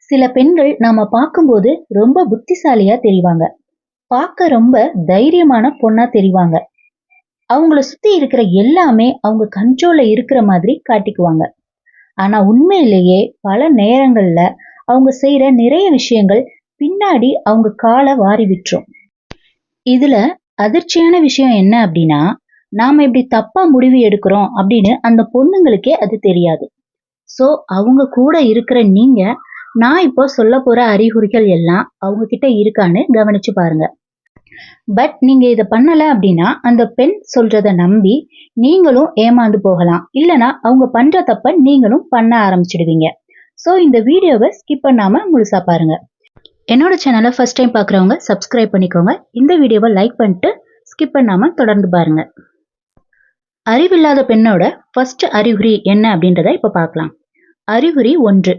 சில பெண்கள் நாம பார்க்கும்போது ரொம்ப புத்திசாலியா தெரிவாங்க. பார்க்க ரொம்ப தைரியமான பொண்ணா தெரிவாங்க. அவங்கள சுத்தி இருக்கிற எல்லாமே அவங்க கண்ட்ரோல்ல இருக்கிற மாதிரி காட்டிக்குவாங்க. ஆனா உண்மையிலேயே பல நேரங்கள்ல அவங்க செய்யற நிறைய விஷயங்கள் பின்னாடி அவங்க காலை வாரி விட்டுரும். இதுல அதிர்ச்சியான விஷயம் என்ன அப்படின்னா, நாம இப்படி தப்பா முடிவு எடுக்கிறோம் அப்படின்னு அந்த பொண்ணுங்களுக்கே அது தெரியாது. சோ அவங்க கூட இருக்கிற நீங்க, நான் இப்போ சொல்லப் போற அறிகுறிகள் எல்லாம் அவங்க கிட்ட இருக்கான்னு கவனிச்சு பாருங்க. பட் நீங்க இத பண்ணல அப்படின்னா, அந்த பெண் சொல்றத நம்பி நீங்களும் ஏமாந்து போகலாம். இல்லனா அவங்க பண்ற தப்ப நீங்களும் பண்ண ஆரம்பிச்சிடுவீங்க. சோ இந்த வீடியோவை ஸ்கிப் பண்ணாம முழுசா பாருங்க. என்னோட சேனலை ஃபர்ஸ்ட் டைம் பார்க்குறவங்க சப்ஸ்கிரைப் பண்ணிக்கோங்க. இந்த வீடியோவை லைக் பண்ணிட்டு ஸ்கிப் பண்ணாம தொடர்ந்து பாருங்க. அறிவில்லாத பெண்ணோட ஃபர்ஸ்ட் அறிகுறி என்ன அப்படின்றத இப்ப பார்க்கலாம். அறிகுறி 1.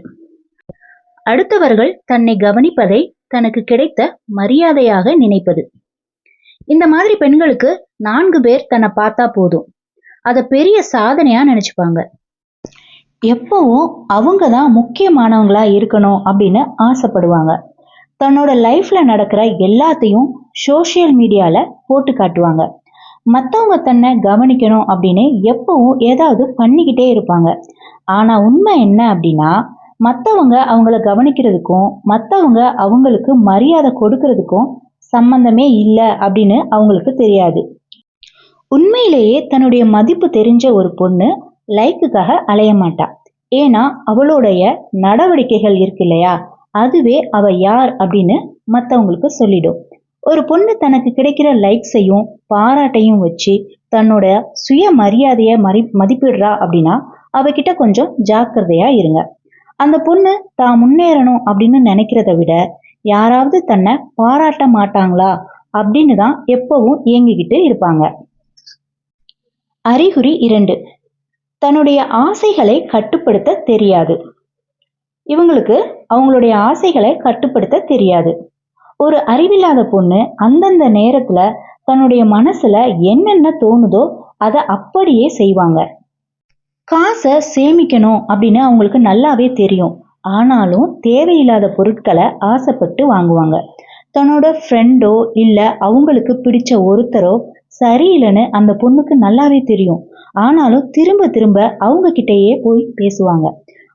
அடுத்தவர்கள் தன்னை கவனிப்பதை தனக்கு கிடைத்த மரியாதையாக நினைப்பது. இந்த மாதிரி பெண்களுக்கு 4 பேர் தன்னை பார்த்தா போதும், அத பெரிய சாதனையா நினைச்சுப்பாங்க. எப்பவும் அவங்க தான் முக்கியமானவங்களா இருக்கணும் அப்படின்னு ஆசைப்படுவாங்க. தன்னோட லைஃப்ல நடக்கிற எல்லாத்தையும் சோசியல் மீடியால போட்டு காட்டுவாங்க. மத்தவங்க தன்னை கவனிக்கணும் அப்படின்னு எப்பவும் ஏதாவது பண்ணிக்கிட்டே இருப்பாங்க. ஆனா உண்மை என்ன அப்படின்னா, மத்தவங்க அவங்கள கவனிக்கிறதுக்கும் மத்தவங்க அவங்களுக்கு மரியாதை கொடுக்கறதுக்கும் சம்பந்தமே இல்லை அப்படின்னு அவங்களுக்கு தெரியாது. உண்மையிலேயே தன்னுடைய மதிப்பு தெரிஞ்ச ஒரு பொண்ணு லைக்குக்காக அலைய மாட்டா. ஏன்னா அவளுடைய நடவடிக்கைகள் இருக்கு இல்லையா, அதுவே அவ யார் அப்படின்னு மத்தவங்களுக்கு சொல்லிடும். ஒரு பொண்ணு தனக்கு கிடைக்கிற லைக்ஸையும் பாராட்டையும் வச்சு தன்னோட சுய மரியாதைய மதிப்பிடுறா அப்படின்னா அவகிட்ட கொஞ்சம் ஜாக்கிரதையா இருங்க. அந்த பொண்ணு தான் முன்னேறணும் அப்படின்னு நினைக்கிறத விட யாராவது தன்னை பாராட்ட மாட்டாங்களா அப்படின்னு தான் எப்பவும் இயங்கிக்கிட்டு இருப்பாங்க. அறிகுறி 2. தன்னுடைய ஆசைகளை கட்டுப்படுத்த தெரியாது. இவங்களுக்கு அவங்களுடைய ஆசைகளை கட்டுப்படுத்த தெரியாது. ஒரு அறிவில்லாத பொண்ணு அந்தந்த நேரத்துல தன்னுடைய மனசுல என்னென்ன தோணுதோ அதை அப்படியே செய்வாங்க. காசை சேமிக்கணும் அப்படின்னு அவங்களுக்கு நல்லாவே தெரியும். ஆனாலும் தேவையில்லாத பொருட்களை ஆசைப்பட்டு வாங்குவாங்க. தன்னோட ஃப்ரெண்டோ இல்ல அவங்களுக்கு பிடிச்ச ஒருத்தரோ சரியில்லைன்னு அந்த பொண்ணுக்கு நல்லாவே தெரியும். ஆனாலும் திரும்ப திரும்ப அவங்க கிட்டயே போய் பேசுவாங்க.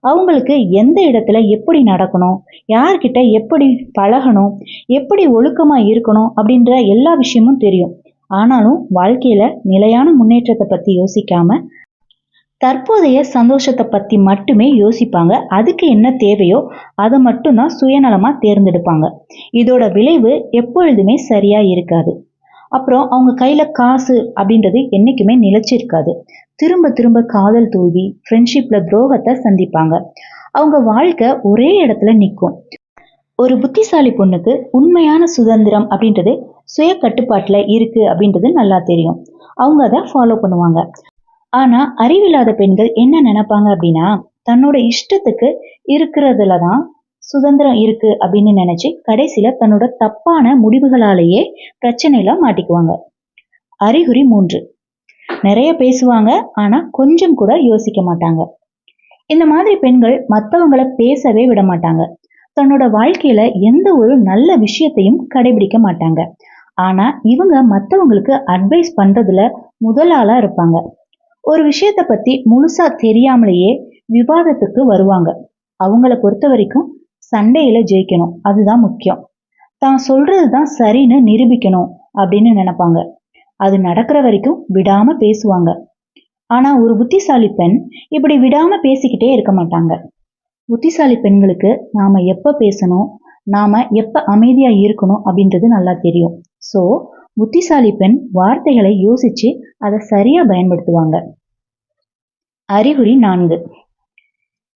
அவங்களுக்கு எந்த இடத்துல எப்படி நடக்கணும், யார்கிட்ட எப்படி பழகணும், எப்படி ஒழுக்கமா இருக்கணும் அப்படின்ற எல்லா விஷயமும் தெரியும். ஆனாலும் வாழ்க்கையில நிலையான முன்னேற்றத்தை பத்தி யோசிக்காம தற்போதைய சந்தோஷத்தை பத்தி மட்டுமே யோசிப்பாங்க. அதுக்கு என்ன தேவையோ அதை மட்டும்தான் சுயநலமா தேர்ந்தெடுப்பாங்க. இதோட விளைவு எப்பொழுதுமே சரியா இருக்காது. அப்புறம் அவங்க கையில காசு அப்படின்றது என்னைக்குமே நிலைச்சிருக்காது. திரும்ப திரும்ப காதல் தோல்வி, ஃப்ரெண்ட்ஷிப்ல துரோகத்தை சந்திப்பாங்க. அவங்க வாழ்க்கை ஒரே இடத்துல நிற்கும். ஒரு புத்திசாலி பொண்ணுக்கு உண்மையான சுதந்திரம் அப்படின்றது சுய கட்டுப்பாட்டுல இருக்கு அப்படின்றது நல்லா தெரியும். அவங்க அதை ஃபாலோ பண்ணுவாங்க. ஆனா அறிவில்லாத பெண்கள் என்ன நினைப்பாங்க அப்படின்னா, தன்னோட இஷ்டத்துக்கு இருக்கிறதுலதான் சுதந்திரம் இருக்கு அப்படின்னு நினைச்சு கடைசியில தன்னோட தப்பான முடிவுகளாலேயே பிரச்சனையில மாட்டிக்குவாங்க. அறிகுறி 3. நிறைய பேசுவாங்க, ஆனா கொஞ்சம் கூட யோசிக்க மாட்டாங்க. இந்த மாதிரி பெண்கள் மற்றவங்களை பேசவே விட மாட்டாங்க. தன்னோட வாழ்க்கையில எந்த ஒரு நல்ல விஷயத்தையும் கடைபிடிக்க மாட்டாங்க. ஆனா இவங்க மற்றவங்களுக்கு அட்வைஸ் பண்றதுல முதல் ஆளா இருப்பாங்க. ஒரு விஷயத்த பத்தி முழுசா தெரியாமலேயே விவாதத்துக்கு வருவாங்க. அவங்கள பொறுத்த வரைக்கும் சண்டையில ஜெயிக்கணும், அதுதான் முக்கியம். தான் சொல்றதுதான் சரின்னு நிரூபிக்கணும் அப்படின்னு நினைப்பாங்க. அது நடக்கிற வரைக்கும் விடாம பேசுவாங்க. ஆனா ஒரு புத்திசாலி பெண் இப்படி விடாம பேசிக்கிட்டே இருக்க மாட்டாங்க. புத்திசாலி பெண்களுக்கு நாம எப்ப பேசணும், நாம எப்ப அமைதியா இருக்கணும் அப்படின்றது நல்லா தெரியும். சோ புத்திசாலி பெண் வார்த்தைகளை யோசிச்சு அதை சரியா பயன்படுத்துவாங்க. அறிகுறி 4.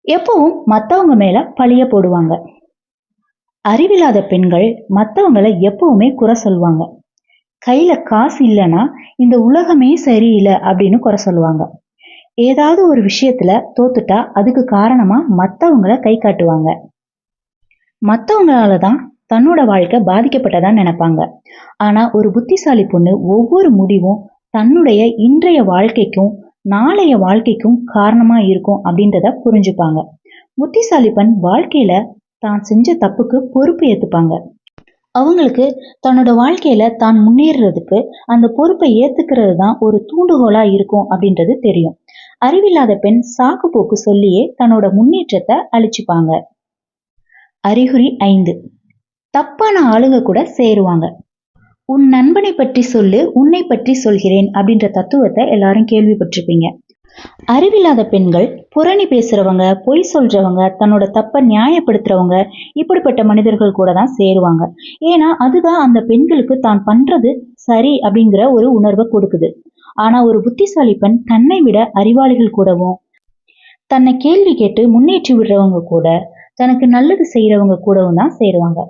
எப்பவும் மத்தவங்க மேல பழிய போடுவாங்க. அறிவில்லாத பெண்கள் மத்தவங்களை எப்பவுமே குறை சொல்லுவாங்க. கையில காசு இல்லைன்னா இந்த உலகமே சரியில்லை அப்படின்னு குறை சொல்லுவாங்க. ஏதாவது ஒரு விஷயத்துல தோத்துட்டா அதுக்கு காரணமா மத்தவங்களை கை காட்டுவாங்க. மத்தவங்களாலதான் தன்னோட வாழ்க்கை பாதிக்கப்பட்டதா நினைப்பாங்க. ஆனா ஒரு புத்திசாலி பொண்ணு ஒவ்வொரு முடிவும் தன்னுடைய இன்றைய வாழ்க்கைக்கும் நாளைய வாழ்க்கைக்கும் காரணமா இருக்கும் அப்படின்றத புரிஞ்சுப்பாங்க. புத்திசாலி பெண் வாழ்க்கையில தான் செஞ்ச தப்புக்கு பொறுப்பு ஏத்துப்பாங்க. அவங்களுக்கு தன்னோட வாழ்க்கையில தான் முன்னேறதுக்கு அந்த பொறுப்பை ஏத்துக்கிறது தான் ஒரு தூண்டுகோலா இருக்கும் அப்படின்றது தெரியும். அறிவில்லாத பெண் சாக்கு போக்கு சொல்லியே தன்னோட முன்னேற்றத்தை அழிச்சுப்பாங்க. அறிகுறி 5. தப்பான ஆளுங்க கூட சேருவாங்க. உன் நண்பனை பற்றி சொல்லு, உன்னை பற்றி சொல்கிறேன் அப்படின்ற தத்துவத்தை எல்லாரும் கேள்விப்பட்டிருப்பீங்க. அறிவில்லாத பெண்கள் புரணி பேசுறவங்க, பொய் சொல்றவங்க, தன்னோட தப்ப நியாயப்படுத்துறவங்க, இப்படிப்பட்ட மனிதர்கள் கூட தான் சேருவாங்க. ஏன்னா அதுதான் அந்த பெண்களுக்கு தான் பண்றது சரி அப்படிங்கிற ஒரு உணர்வை கொடுக்குது. ஆனா ஒரு புத்திசாலி பெண் தன்னை விட அறிவாளிகள் கூடவும், தன்னை கேள்வி கேட்டு முன்னேற்றி விடுறவங்க கூட, தனக்கு நல்லது செய்யறவங்க கூடவும் தான் சேருவாங்க.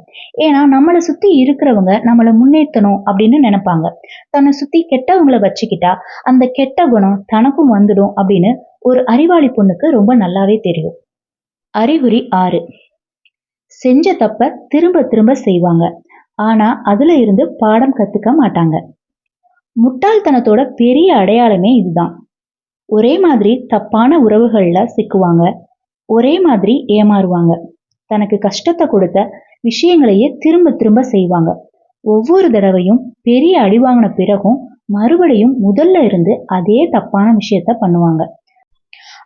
ஏன்னா நம்மளை சுத்தி இருக்கிறவங்க நம்மளை முன்னேற்றணும் அப்படின்னு நினைப்பாங்க. தன்னை சுத்தி கெட்டவங்களை வச்சுக்கிட்டா அந்த கெட்ட குணம் தனக்கும் வந்துடும் அப்படின்னு ஒரு அறிவாளி பொண்ணுக்கு ரொம்ப நல்லாவே தெரியும். அறிகுறி 6. செஞ்ச தப்ப திரும்ப திரும்ப செய்வாங்க. ஆனா அதுல இருந்து பாடம் கத்துக்க மாட்டாங்க. முட்டாள்தனத்தோட பெரிய அடையாளமே இதுதான். ஒரே மாதிரி தப்பான உறவுகள்ல சிக்குவாங்க. ஒரே மாதிரி ஏமாறுவாங்க. தனக்கு கஷ்டத்தை கொடுத்த விஷயங்களையே திரும்ப திரும்ப செய்வாங்க. ஒவ்வொரு தடவையும் பெரிய அடி வாங்கின பிறகும் மறுபடியும் முதல்ல இருந்து அதே தப்பான விஷயத்த பண்ணுவாங்க.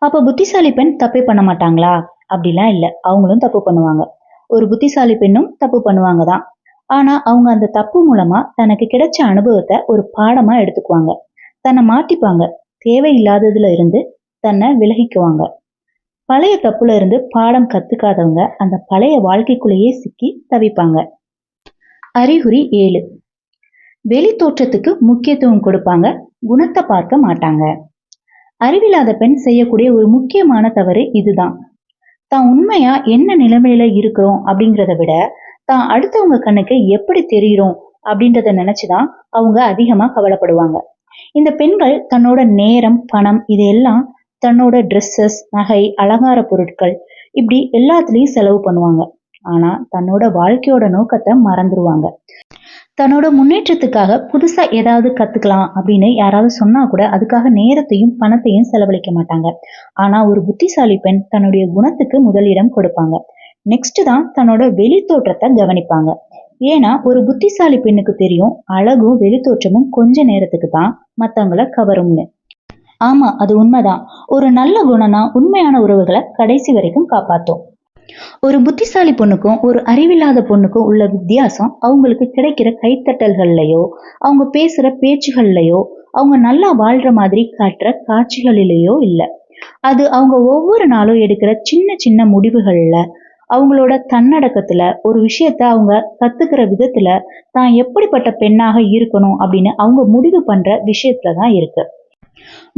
அப்ப புத்திசாலி பெண் தப்பே பண்ண மாட்டாங்களா? அப்படிலாம் இல்ல, அவங்களும் தப்பு பண்ணுவாங்க. ஒரு புத்திசாலி பெண்ணும் தப்பு பண்ணுவாங்க தான். ஆனா அவங்க அந்த தப்பு மூலமா தனக்கு கிடைச்ச அனுபவத்தை ஒரு பாடமா எடுத்துக்குவாங்க. தன்னை மாத்திப்பாங்க. தேவையில்லாததுல இருந்து தன்னை விலகிக்குவாங்க. பழைய தப்புல இருந்து பாடம் கத்துக்காதவங்க அந்த பழைய வாழ்க்கைக்குள்ளேயே சிக்கி தவிப்பாங்க. அறிகுறி 7. வெளி தோற்றத்துக்கு முக்கியத்துவம் கொடுப்பாங்க, குணத்தை பார்க்க மாட்டாங்க. அறிவில்லாத பெண் செய்யக்கூடிய ஒரு முக்கியமான தவறு இதுதான். தான் உண்மையா என்ன நிலைமையில இருக்கிறோம் அப்படிங்கிறத விட தான் அடுத்தவங்க கண்ணுக்கு எப்படி தெரிகிறோம் அப்படின்றத நினைச்சுதான் அவங்க அதிகமா கவலைப்படுவாங்க. இந்த பெண்கள் தன்னோட நேரம், பணம் இதெல்லாம் தன்னோட ட்ரெஸ்ஸஸ், நகை, அலங்கார பொருட்கள் இப்படி எல்லாத்துலயும் செலவு பண்ணுவாங்க. ஆனா தன்னோட வாழ்க்கையோட நோக்கத்தை மறந்துடுவாங்க. தன்னோட முன்னேற்றத்துக்காக புதுசா ஏதாவது கத்துக்கலாம் அப்படின்னு யாராவது சொன்னா கூட அதுக்காக நேரத்தையும் பணத்தையும் செலவழிக்க மாட்டாங்க. ஆனா ஒரு புத்திசாலி பெண் தன்னுடைய குணத்துக்கு முதலிடம் கொடுப்பாங்க. நெக்ஸ்ட் தான் தன்னோட வெளி தோற்றத்தை கவனிப்பாங்க. ஏன்னா ஒரு புத்திசாலி பெண்ணுக்கு தெரியும் அழகும் வெளி தோற்றமும் கொஞ்ச நேரத்துக்கு தான் மத்தவங்கள கவரும்னு. ஆமா, அது உண்மைதான். ஒரு நல்ல குணம்னா உண்மையான உறவுகளை கடைசி வரைக்கும் காப்பாத்தும். ஒரு புத்திசாலி பொண்ணுக்கும் ஒரு அறிவில்லாத பொண்ணுக்கும் உள்ள வித்தியாசம் அவங்களுக்கு கிடைக்கிற கைத்தட்டல்கள்லயோ, அவங்க பேசுற பேச்சுகள்லயோ, அவங்க நல்லா வாழ்ற மாதிரி காட்டுற காட்சிகளிலேயோ இல்ல. அது அவங்க ஒவ்வொரு நாளும் எடுக்கிற சின்ன சின்ன முடிவுகள்ல, அவங்களோட தன்னடக்கத்துல, ஒரு விஷயத்த அவங்க கத்துக்கிற விதத்துல, தான் எப்படிப்பட்ட பெண்ணாக இருக்கணும் அப்படின்னு அவங்க முடிவு பண்ற விஷயத்துலதான் இருக்கு.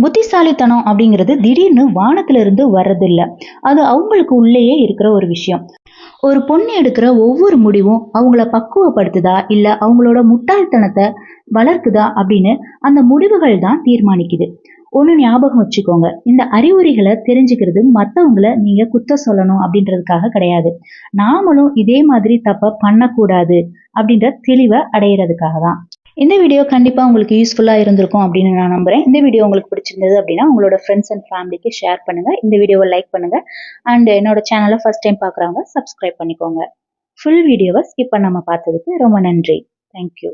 புத்திசாலித்தனம் அப்படிங்கிறது திடீர்னு வானத்துல இருந்து வர்றதில்ல. அது அவங்களுக்கு உள்ளேயே இருக்கிற ஒரு விஷயம். ஒரு பொண்ணு எடுக்கிற ஒவ்வொரு முடிவும் அவங்கள பக்குவப்படுத்துதா இல்ல அவங்களோட முட்டாள்தனத்தை வளர்க்குதா அப்படின்னு அந்த முடிவுகள் தான் தீர்மானிக்குது. ஒண்ணு ஞாபகம் வச்சுக்கோங்க, இந்த அறிகுறிகளை தெரிஞ்சுக்கிறது மத்தவங்கள நீங்க குத்தம் சொல்லணும் அப்படின்றதுக்காக கிடையாது. நாமளும் இதே மாதிரி தப்ப பண்ணக்கூடாது அப்படின்ற தெளிவை அடையிறதுக்காக தான். இந்த வீடியோ கண்டிப்பா உங்களுக்கு யூஸ்ஃபுல்லா இருந்திருக்கும் அப்படின்னு நான் நம்புறேன். இந்த வீடியோ உங்களுக்கு பிடிச்சிருந்தது அப்படின்னா உங்களோட ஃப்ரெண்ட்ஸ் அண்ட் ஃபேமிலிக்கு ஷேர் பண்ணுங்க. இந்த வீடியோவை லைக் பண்ணுங்க. அண்ட் என்னோட சேனலை ஃபர்ஸ்ட் டைம் பார்க்குறவங்க சப்ஸ்கிரைப் பண்ணிக்கோங்க. ஃபுல் வீடியோவை ஸ்கிப் பண்ணாம பார்த்ததுக்கு ரொம்ப நன்றி. தேங்க்யூ.